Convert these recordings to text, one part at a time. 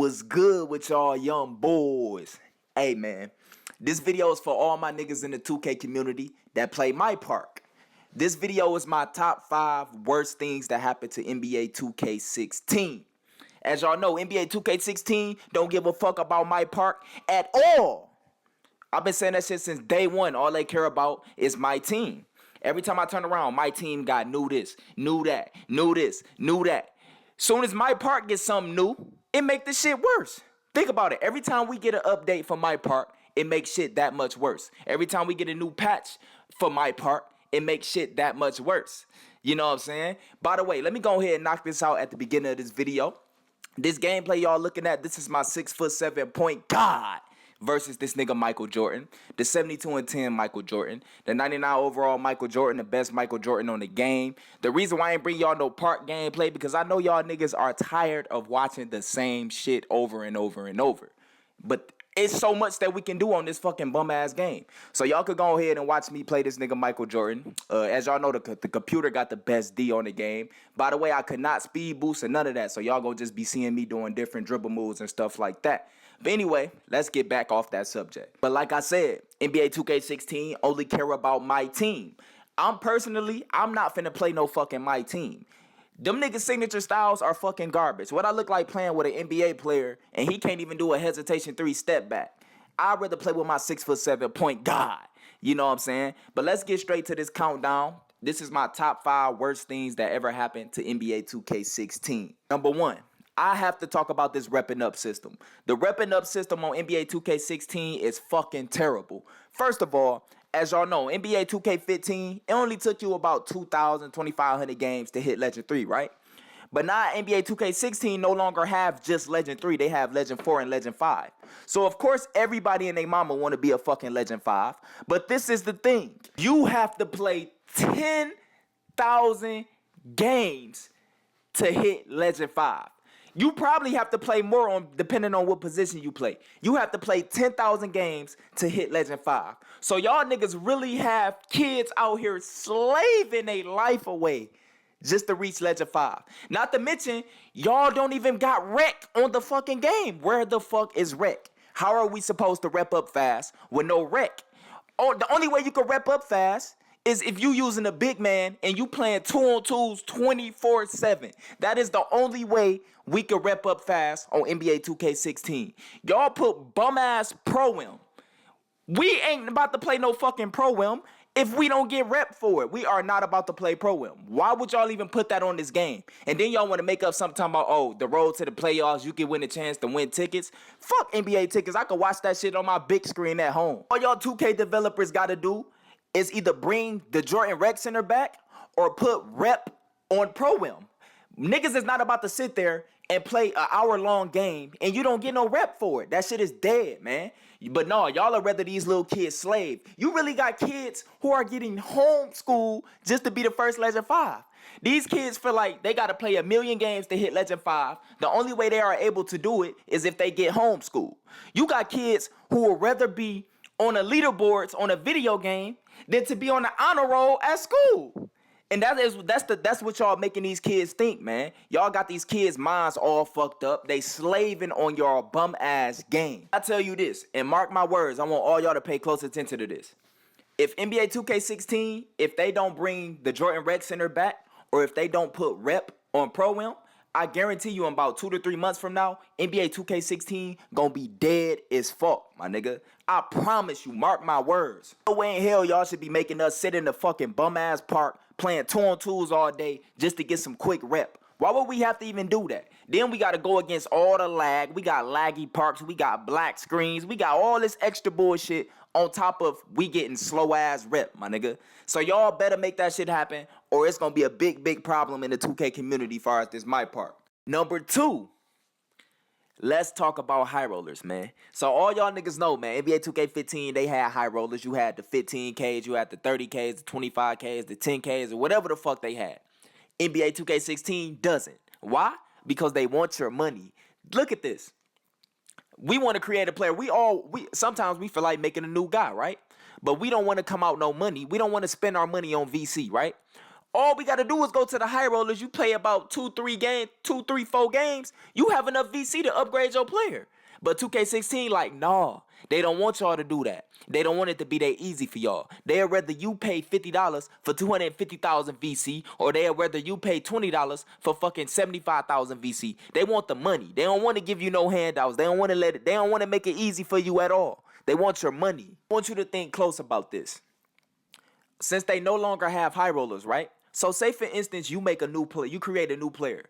What's good with y'all young boys? Hey man, this video is for all my niggas in the 2K community that play my park. This video is my top 5 worst things that happened to NBA 2K16. As y'all know, NBA 2K16 don't give a fuck about my park at all. I've been saying that shit since day one. All they care about is my team. Every time I turn around, my team got new this, new that, new this, new that. Soon as my park gets something new, it make the shit worse. Think about it. Every time we get an update for my park, it makes shit that much worse. Every time we get a new patch for my park, it makes shit that much worse. You know what I'm saying? By the way, let me go ahead and knock this out at the beginning of this video. This gameplay y'all looking at, this is my 6'7" point guard versus this nigga Michael Jordan, the 72-10 Michael Jordan, the 99 overall Michael Jordan, the best Michael Jordan on the game. The reason why I ain't bring y'all no park gameplay, because I know y'all niggas are tired of watching the same shit over and over and over. But it's so much that we can do on this fucking bum-ass game. So y'all could go ahead and watch me play this nigga Michael Jordan. As y'all know, the computer got the best D on the game. By the way, I could not speed boost or none of that, so y'all gonna just be seeing me doing different dribble moves and stuff like that. But anyway, let's get back off that subject. But like I said, NBA 2K16 only care about my team. I'm not finna play no fucking my team. Them niggas' signature styles are fucking garbage. What I look like playing with an NBA player and he can't even do a hesitation 3 step back. I'd rather play with my 6'7" point guard. You know what I'm saying? But let's get straight to this countdown. This is my top 5 worst things that ever happened to NBA 2K16. Number 1. I have to talk about this repping up system. The repping up system on NBA 2K16 is fucking terrible. First of all, as y'all know, NBA 2K15, it only took you about 2,000, 2,500 games to hit Legend 3, right? But now NBA 2K16 no longer have just Legend 3. They have Legend 4 and Legend 5. So, of course, everybody and their mama want to be a fucking Legend 5. But this is the thing. You have to play 10,000 games to hit Legend 5. You probably have to play more depending on what position you play. You have to play 10,000 games to hit Legend 5. So y'all niggas really have kids out here slaving their life away just to reach Legend 5. Not to mention, y'all don't even got rec on the fucking game. Where the fuck is rec? How are we supposed to rep up fast with no rec? Oh, the only way you can rep up fast is if you using a big man and you playing 2-on-2s 24/7. That is the only way we can rep up fast on NBA 2K16. Y'all put bum-ass Pro-Am. We ain't about to play no fucking Pro-Am if we don't get rep for it. We are not about to play Pro-Am. Why would y'all even put that on this game? And then y'all want to make up something talking about, oh, the road to the playoffs, you can win a chance to win tickets. Fuck NBA tickets. I could watch that shit on my big screen at home. All y'all 2K developers got to do is either bring the Jordan Rec Center back or put rep on Pro-Am. Niggas is not about to sit there and play an hour-long game and you don't get no rep for it. That shit is dead, man. But no, y'all are rather these little kids slave. You really got kids who are getting homeschooled just to be the first Legend 5. These kids feel like they got to play 1,000,000 games to hit Legend 5. The only way they are able to do it is if they get homeschooled. You got kids who would rather be on the leaderboards on a video game than to be on the honor roll at school. And that's what y'all making these kids think, man. Y'all got these kids' minds all fucked up. They slaving on your bum-ass game. I tell you this, and mark my words, I want all y'all to pay close attention to this. If NBA 2K16, if they don't bring the Jordan Rec Center back, or if they don't put rep on Pro-Am, I guarantee you in about 2 to 3 months from now, NBA 2K16 gonna be dead as fuck, my nigga. I promise you, mark my words. No way in hell y'all should be making us sit in the fucking bum-ass park playing 2-on-2s all day just to get some quick rep. Why would we have to even do that? Then we gotta go against all the lag. We got laggy parks, we got black screens, we got all this extra bullshit on top of we getting slow-ass rep, my nigga. So y'all better make that shit happen or it's gonna be a big, big problem in the 2K community as far as this my part. Number 2, let's talk about high rollers, man. So all y'all niggas know, man, NBA 2K15, they had high rollers. You had the 15Ks, you had the 30Ks, the 25Ks, the 10Ks, or whatever the fuck they had. NBA 2K16 doesn't. Why? Because they want your money. Look at this. We want to create a player. Sometimes we feel like making a new guy, right? But we don't want to come out no money. We don't want to spend our money on VC, right? All we gotta do is go to the high rollers. You play about 2, 3, 4 games. You have enough VC to upgrade your player. But 2K16, like, nah, they don't want y'all to do that. They don't want it to be that easy for y'all. They'd rather you pay $50 for 250,000 VC, or they'd rather you pay $20 for fucking 75,000 VC. They want the money. They don't want to give you no handouts. They don't want to they don't want to make it easy for you at all. They want your money. I want you to think close about this. Since they no longer have high rollers, right? So say for instance, you make a new player, you create a new player.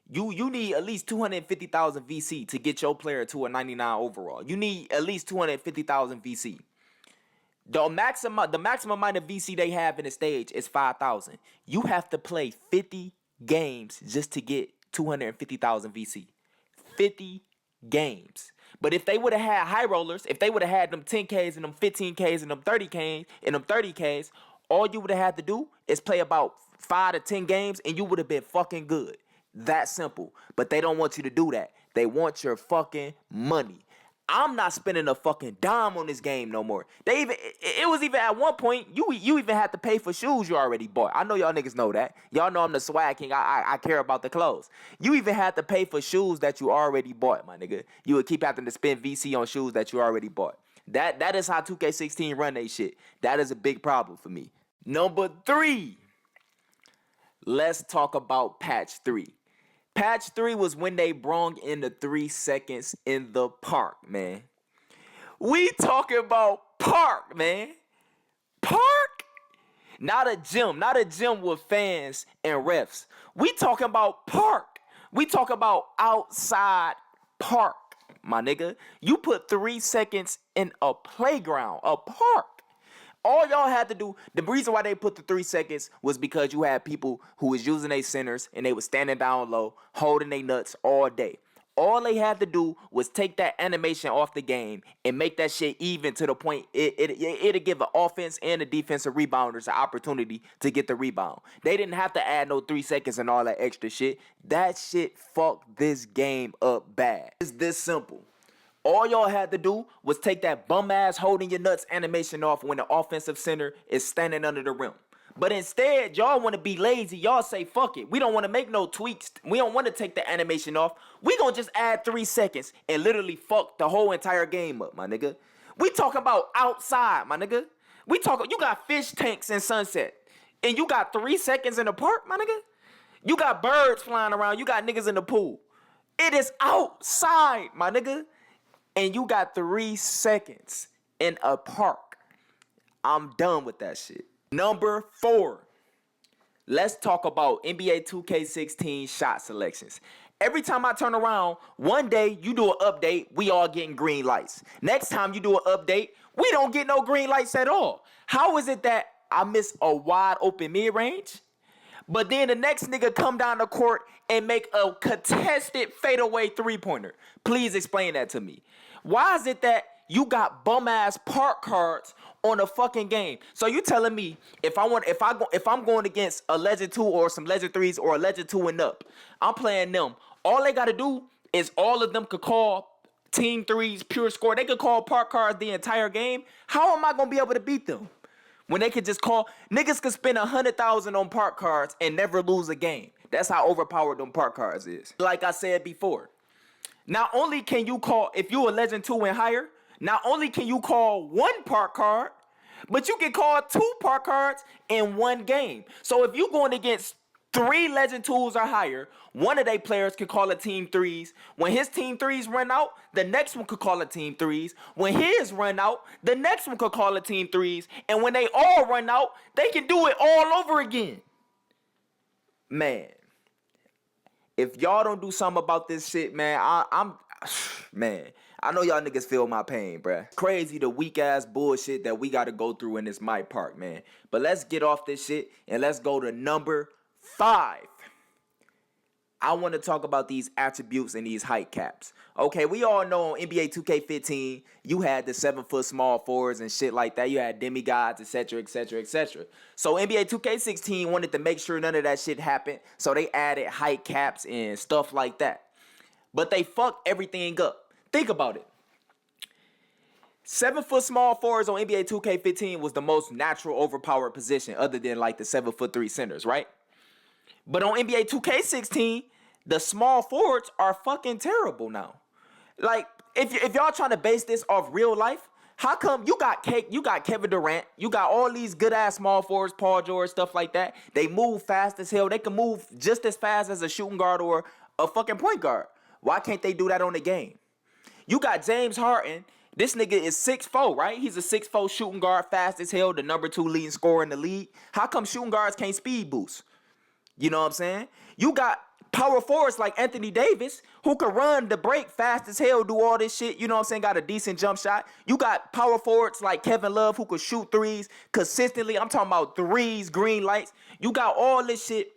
You need at least 250,000 VC to get your player to a 99 overall. You need at least 250,000 VC. The maximum amount of VC they have in the stage is 5,000. You have to play 50 games just to get 250,000 VC. 50 games. But if they would have had high rollers, if they would have had them 10Ks and them 15Ks and them 30Ks, all you would have had to do is play about 5 to 10 games and you would have been fucking good. That simple. But they don't want you to do that. They want your fucking money. I'm not spending a fucking dime on this game no more. It was even at one point, you even had to pay for shoes you already bought. I know y'all niggas know that. Y'all know I'm the swag king. I care about the clothes. You even had to pay for shoes that you already bought, my nigga. You would keep having to spend VC on shoes that you already bought. That is how 2K16 run they shit. That is a big problem for me. Number 3. Let's talk about patch 3. Patch 3 was when they brung in the 3 seconds in the park, man. We talking about park, man. Park? Not a gym with fans and refs. We talking about park. We talking about outside park, my nigga. You put 3 seconds in a playground, a park. All y'all had to do, the reason why they put the 3 seconds was because you had people who was using their centers and they was standing down low, holding their nuts all day. All they had to do was take that animation off the game and make that shit even to the point it'll give the offense and the defensive rebounders an opportunity to get the rebound. They didn't have to add no 3 seconds and all that extra shit. That shit fucked this game up bad. It's this simple. All y'all had to do was take that bum-ass holding your nuts animation off when the offensive center is standing under the rim. But instead, y'all want to be lazy. Y'all say, fuck it. We don't want to make no tweaks. We don't want to take the animation off. We gonna just add 3 seconds and literally fuck the whole entire game up, my nigga. We talking about outside, my nigga. You got fish tanks in Sunset. And you got 3 seconds in the park, my nigga. You got birds flying around. You got niggas in the pool. It is outside, my nigga. And you got 3 seconds in a park. I'm done with that shit. Number 4. Let's talk about NBA 2K16 shot selections. Every time I turn around, one day you do an update, we all getting green lights. Next time you do an update, we don't get no green lights at all. How is it that I miss a wide open mid-range? But then the next nigga come down the court and make a contested fadeaway three-pointer. Please explain that to me. Why is it that you got bum-ass park cards on a fucking game? So you telling me if I'm going against a Legend 2 or some Legend 3s or a Legend 2 and up, I'm playing them. All they gotta do is all of them could call Team 3's pure score. They could call park cards the entire game. How am I gonna be able to beat them? When they could just call, niggas could spend 100,000 on park cards and never lose a game. That's how overpowered them park cards is. Like I said before, not only can you call, if you a Legend 2 and higher, not only can you call 1 park card, but you can call 2 park cards in 1 game. So if you going against 3 Legend 2s or higher, one of their players could call a Team 3s. When his Team 3s run out, the next one could call a Team 3s. When his run out, the next one could call a Team 3s. And when they all run out, they can do it all over again. Man, if y'all don't do something about this shit, man, man, I know y'all niggas feel my pain, bruh. Crazy the weak-ass bullshit that we gotta go through in this Mike Park, man. But let's get off this shit and let's go to number 5. I want to talk about these attributes and these height caps. Okay, we all know on NBA 2K15, you had the 7-foot small forwards and shit like that. You had demigods, etc., etc., etc. So NBA 2K16 wanted to make sure none of that shit happened, so they added height caps and stuff like that. But they fucked everything up. Think about it. 7-foot small forwards on NBA 2K15 was the most natural overpowered position other than like the 7'3" centers, right? But on NBA 2K16, the small forwards are fucking terrible now. Like, if y'all trying to base this off real life, how come you got Kevin Durant, you got all these good ass small forwards, Paul George, stuff like that. They move fast as hell. They can move just as fast as a shooting guard or a fucking point guard. Why can't they do that on the game? You got James Harden. This nigga is 6'4", right? He's a 6'4" shooting guard, fast as hell, the number 2 leading scorer in the league. How come shooting guards can't speed boost? You know what I'm saying? You got power forwards like Anthony Davis who can run the break fast as hell, do all this shit. You know what I'm saying? Got a decent jump shot. You got power forwards like Kevin Love who could shoot threes consistently. I'm talking about threes, green lights. You got all this shit.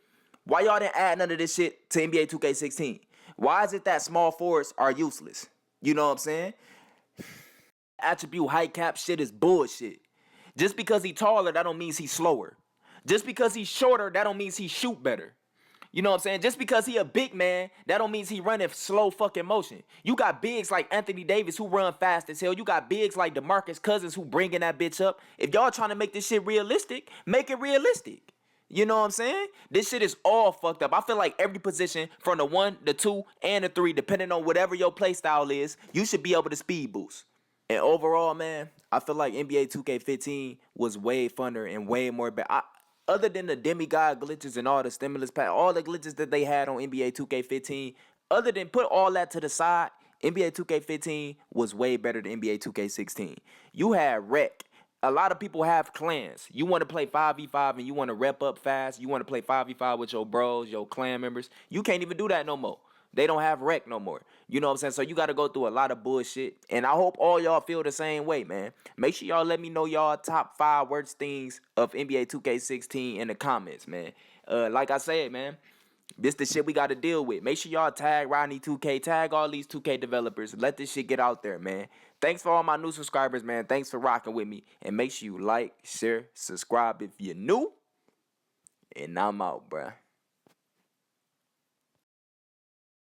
Why y'all didn't add none of this shit to NBA 2K16? Why is it that small forwards are useless? You know what I'm saying? Attribute height cap shit is bullshit. Just because he taller, that don't mean he's slower. Just because he's shorter, that don't mean he shoot better. You know what I'm saying? Just because he a big man, that don't mean he running slow fucking motion. You got bigs like Anthony Davis who run fast as hell. You got bigs like DeMarcus Cousins who bringing that bitch up. If y'all trying to make this shit realistic, make it realistic. You know what I'm saying? This shit is all fucked up. I feel like every position from the 1, the 2, and the 3, depending on whatever your play style is, you should be able to speed boost. And overall, man, I feel like NBA 2K15 was way funner and way more better. Other than the demigod glitches and all the stimulus pack, all the glitches that they had on NBA 2K15, other than put all that to the side, NBA 2K15 was way better than NBA 2K16. You had rec. A lot of people have clans. You want to play 5v5 and you want to rep up fast. You want to play 5v5 with your bros, your clan members. You can't even do that no more. They don't have rec no more. You know what I'm saying? So you got to go through a lot of bullshit. And I hope all y'all feel the same way, man. Make sure y'all let me know y'all top 5 worst things of NBA 2K16 in the comments, man. Like I said, man, this the shit we got to deal with. Make sure y'all tag Rodney 2K, tag all these 2K developers. Let this shit get out there, man. Thanks for all my new subscribers, man. Thanks for rocking with me. And make sure you like, share, subscribe if you're new. And I'm out, bruh.